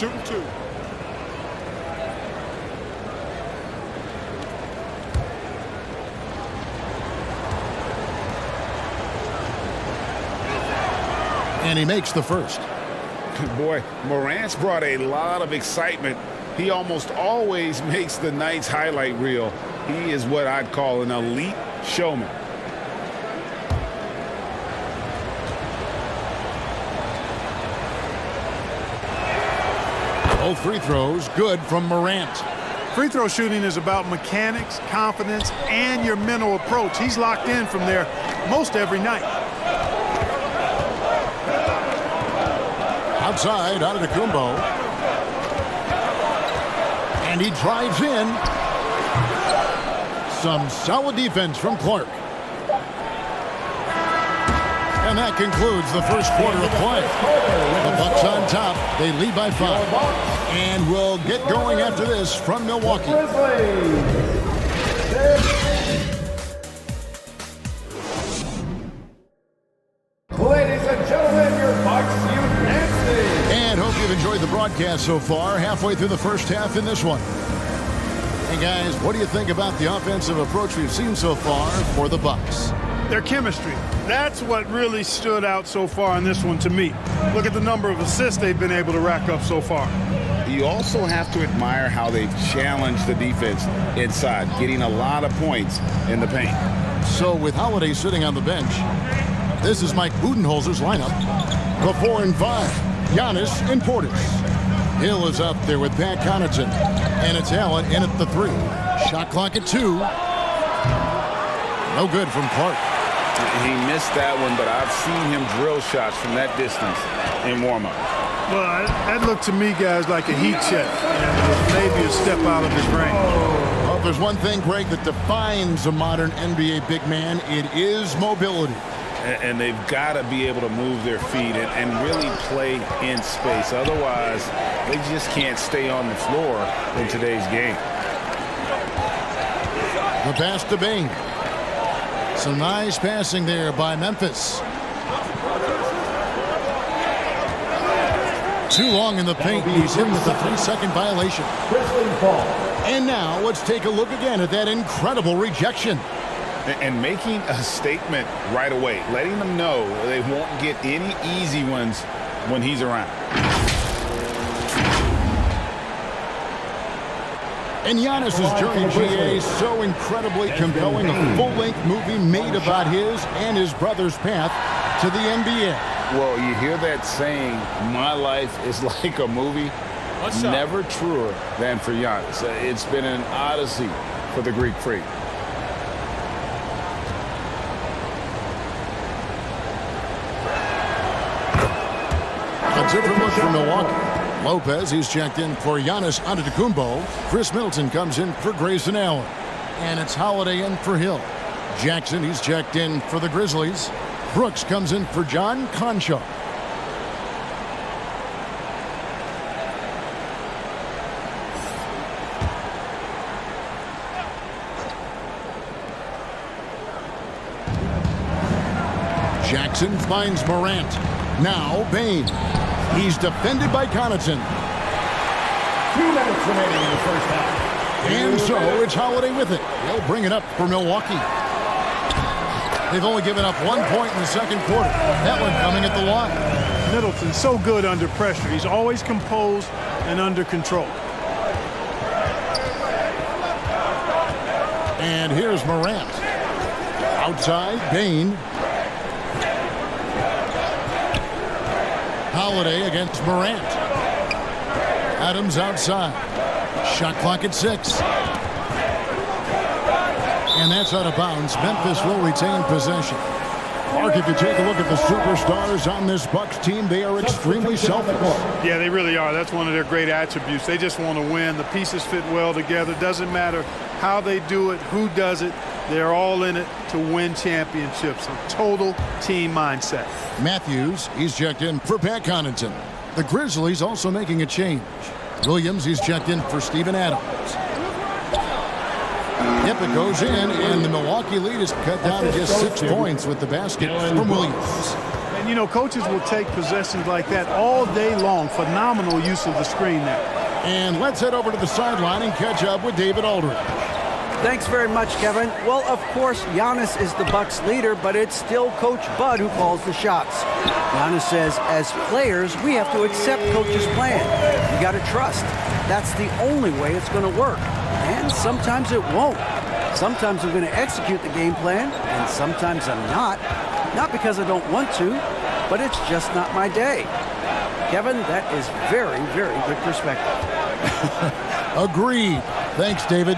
shooting 2. And he makes the first. Boy, Morant's brought a lot of excitement. He almost always makes the night's highlight reel. He is what I'd call an elite showman. Both free throws good from Morant. Free throw shooting is about mechanics, confidence, and your mental approach. He's locked in from there most every night. Outside, Antetokounmpo. And he drives in. Some solid defense from Clark. And that concludes the first quarter of play. The Bucks on top. They lead by 5. And we'll get going after this from Milwaukee. Ladies and gentlemen, your Bucks and hope you've enjoyed the broadcast so far. Halfway through the first half in this one. Hey guys, what do you think about the offensive approach we've seen so far for the Bucks? Their chemistry. That's what really stood out so far in this one to me. Look at the number of assists they've been able to rack up so far. You also have to admire how they've challenged the defense inside, getting a lot of points in the paint. So with Holiday sitting on the bench, this is Mike Budenholzer's lineup. The 4 and 5, Giannis and Portis. Hill is up there with Pat Connaughton. And it's Allen in at the 3. Shot clock at 2. No good from Clark. He missed that one, but I've seen him drill shots from that distance in warm-up. Well, that looked to me, guys, like a heat check. And maybe a step out of his range. Well, if there's one thing, Greg, that defines a modern NBA big man, it is mobility. And they've got to be able to move their feet and really play in space. Otherwise, they just can't stay on the floor in today's game. The pass to Bain. Some nice passing there by Memphis. Too long in the paint. He's in with a 3-second violation. And now let's take a look again at that incredible rejection. And making a statement right away, letting them know they won't get any easy ones when he's around. And Giannis's journey, GA, is so incredibly compelling. A full-length movie made about his and his brother's path to the NBA. Well, you hear that saying, my life is like a movie. Never truer than for Giannis. It's been an odyssey for the Greek freak. A different look for Milwaukee. Lopez, he's checked in for Giannis Antetokounmpo. Chris Middleton comes in for Grayson Allen. And it's Holiday in for Hill. Jackson, he's checked in for the Grizzlies. Brooks comes in for John Conchaw. Jackson finds Morant. Now Bain. He's defended by Connaughton. 2 minutes remaining in the first half. And so it's Holiday with it. They'll bring it up for Milwaukee. They've only given up 1 point in the second quarter. That one coming at the line. Middleton's so good under pressure. He's always composed and under control. And here's Morant. Outside, Bain. Holiday against Morant. Adams outside. Shot clock at 6. And that's out of bounds. Memphis will retain possession. Mark, if you take a look at the superstars on this Bucks team, they are extremely selfless. Yeah, they really are. That's one of their great attributes. They just want to win. The pieces fit well together. Doesn't matter how they do it, who does it. They're all in it to win championships. A total team mindset. Matthews, he's checked in for Pat Connaughton. The Grizzlies also making a change. Williams, he's checked in for Steven Adams. Yep, it goes in, and the Milwaukee lead is cut down to just 6 points with the basket from Williams. And, you know, coaches will take possessions like that all day long. Phenomenal use of the screen there. And let's head over to the sideline and catch up with David Aldridge. Thanks very much, Kevin. Well, of course, Giannis is the Bucks leader, but it's still Coach Bud who calls the shots. Giannis says, as players, we have to accept Coach's plan. You got to trust. That's the only way it's going to work. And sometimes it won't. Sometimes I'm going to execute the game plan, and sometimes I'm not. Not because I don't want to, but it's just not my day. Kevin, that is very, very good perspective. Agreed. Thanks, David.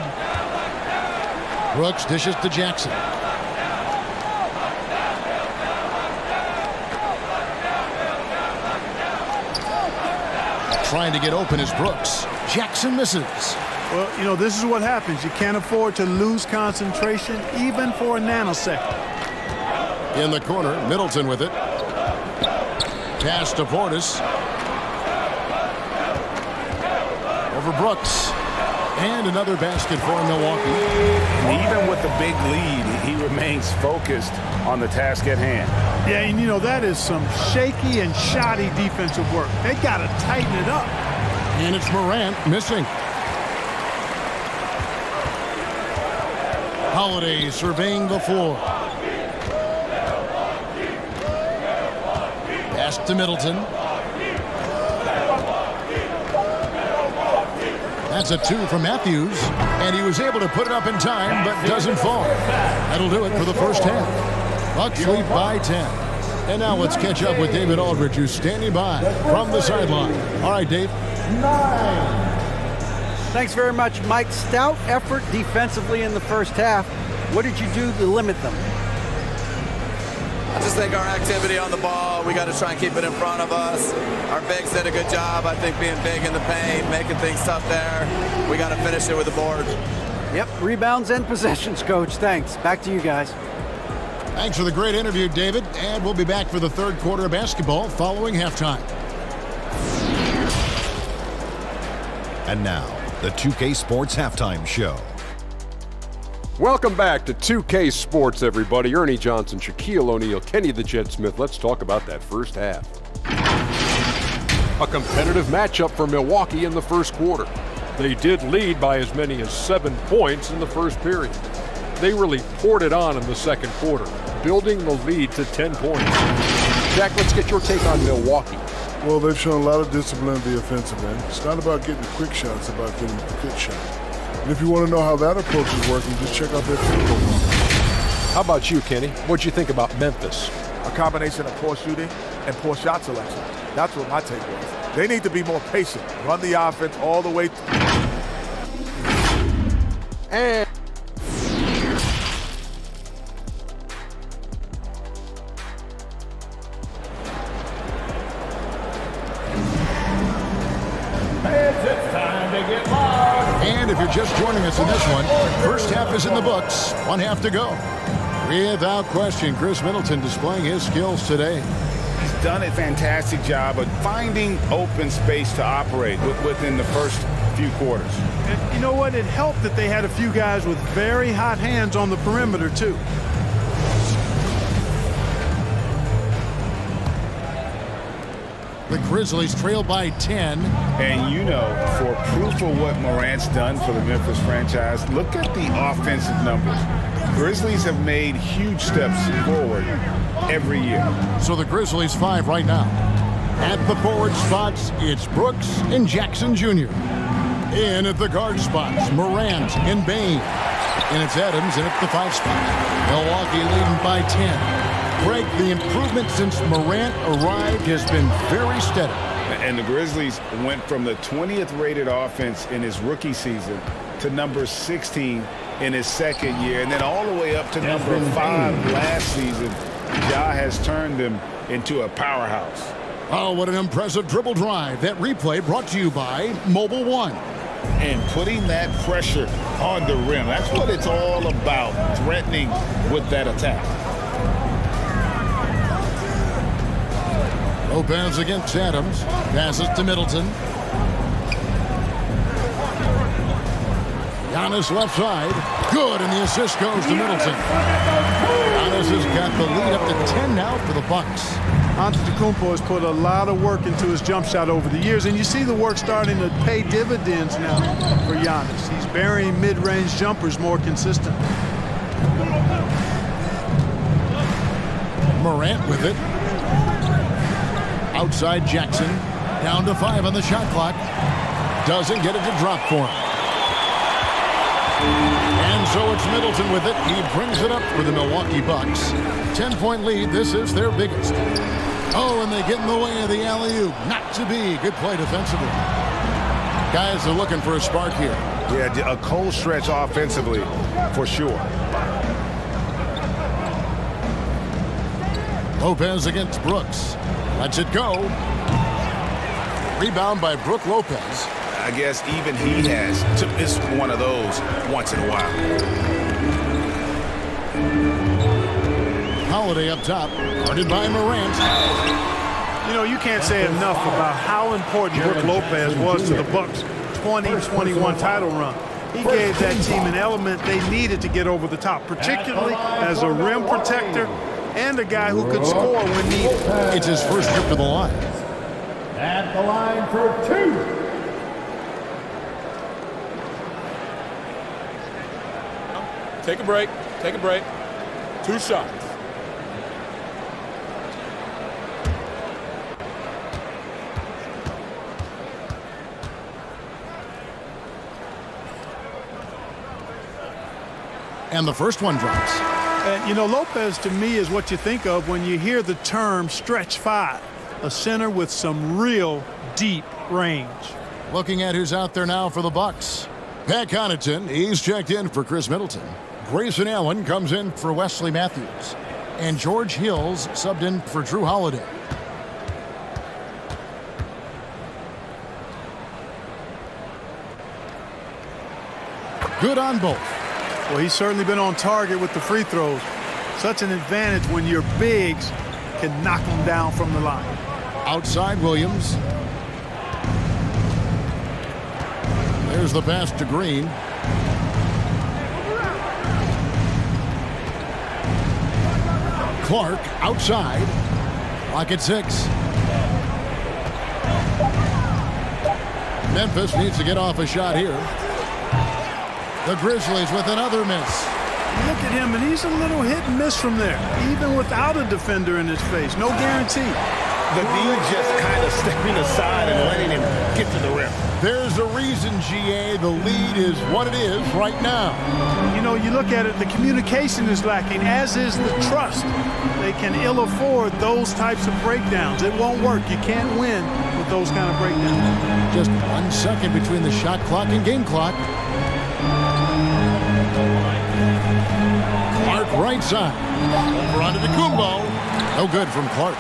Brooks dishes to Jackson. Trying to get open is Brooks. Jackson misses. Well, you know, this is what happens. You can't afford to lose concentration even for a nanosecond. In the corner, Middleton with it. Pass to Portis. Over Brooks. And another basket for Milwaukee. And even with the big lead, he remains focused on the task at hand. Yeah, and you know, that is some shaky and shoddy defensive work. They got to tighten it up. And it's Morant missing. Holiday surveying the floor. Pass to Middleton. That's a 2 from Matthews, and he was able to put it up in time, but doesn't fall. That'll do it for the first half. Bucks lead by 10. And now let's catch up with David Aldridge, who's standing by from the sideline. All right, Dave. 9. Thanks very much, Mike. Stout effort defensively in the first half. What did you do to limit them? I just think our activity on the ball, we got to try and keep it in front of us. Our bigs did a good job, I think, being big in the paint, making things tough there. We got to finish it with the board. Yep, rebounds and possessions, Coach. Thanks. Back to you guys. Thanks for the great interview, David. And we'll be back for the third quarter of basketball following halftime. And now, the 2K Sports Halftime Show. Welcome back to 2K Sports, everybody. Ernie Johnson, Shaquille O'Neal, Kenny the Jet Smith. Let's talk about that first half. A competitive matchup for Milwaukee in the first quarter. They did lead by as many as 7 points in the first period. They really poured it on in the second quarter, building the lead to 10 points. Jack, let's get your take on Milwaukee. Well, they've shown a lot of discipline at the offensive end. It's not about getting quick shots, it's about getting a good shot. And if you want to know how that approach is working, just check out their field goal. How about you, Kenny? What'd you think about Memphis? A combination of poor shooting and poor shot selection. That's what my take was. They need to be more patient. Run the offense all the way through. And It's time to get loud. And if you're just joining us in this one, first half is in the books. 1 half to go. Without question, Chris Middleton displaying his skills today. He's done a fantastic job of finding open space to operate within the first few quarters. And you know what? It helped that they had a few guys with very hot hands on the perimeter, too. The Grizzlies trail by 10. And you know, for proof of what Morant's done for the Memphis franchise, look at the offensive numbers. Grizzlies have made huge steps forward every year. So the Grizzlies 5 right now. At the forward spots, it's Brooks and Jackson Jr. In at the guard spots, Morant and Bain. And it's Adams in at the 5 spot. Milwaukee leading by 10. Greg, the improvement since Morant arrived has been very steady. And the Grizzlies went from the 20th rated offense in his rookie season to number 16 in his second year, and then all the way up to number 5 last season. Ja has turned them into a powerhouse. Oh, what an impressive dribble drive. That replay brought to you by Mobile One. And putting that pressure on the rim, that's what it's all about, threatening with that attack. Lopez against Adams. Passes to Middleton. Giannis left side. Good, and the assist goes to Middleton. Giannis Lopez has got the lead up to 10 now for the Bucks. Antetokounmpo has put a lot of work into his jump shot over the years, and you see the work starting to pay dividends now for Giannis. He's burying mid-range jumpers more consistent. Morant with it. Outside Jackson. Down to 5 on the shot clock. Doesn't get it to drop for him. And so it's Middleton with it. He brings it up for the Milwaukee Bucks. 10-point lead. This is their biggest. Oh, and they get in the way of the alley-oop. Not to be. Good play defensively. Guys are looking for a spark here. Yeah, a cold stretch offensively for sure. Lopez against Brooks. Lets it go. Rebound by Brook Lopez. I guess even he has to miss one of those once in a while. Holiday up top, guarded by Morant. You know, you can't say enough about how important Brook Lopez was to the Bucks' 2021 title run. He gave that team an element they needed to get over the top, particularly as a rim protector and a guy who could score when needed. It's his first trip to the line. At the line for 2. Take a break. Take a break. 2 shots. And the first one drops. And, you know, Lopez to me is what you think of when you hear the term stretch 5, a center with some real deep range. Looking at who's out there now for the Bucks. Pat Connaughton, he's checked in for Chris Middleton. Grayson Allen comes in for Wesley Matthews. And George Hills subbed in for Drew Holiday. Good on both. Well, he's certainly been on target with the free throws. Such an advantage when your bigs can knock them down from the line. Outside Williams. There's the pass to Green. Clark outside. Clock at 6. Memphis needs to get off a shot here. The Grizzlies with another miss. Look at him, and he's a little hit and miss from there, even without a defender in his face. No guarantee. The D just kind of stepping aside and letting him get to the rim. There's a reason, GA, the lead is what it is right now. You know, you look at it, the communication is lacking, as is the trust. They can ill afford those types of breakdowns. It won't work. You can't win with those kind of breakdowns. Just 1 second between the shot clock and game clock. Clark right side. Over onto Kumbo. No good from Clark.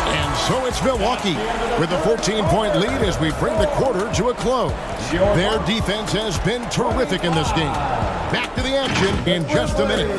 And so it's Milwaukee with a 14-point lead as we bring the quarter to a close. Their defense has been terrific in this game. Back to the action in just a minute.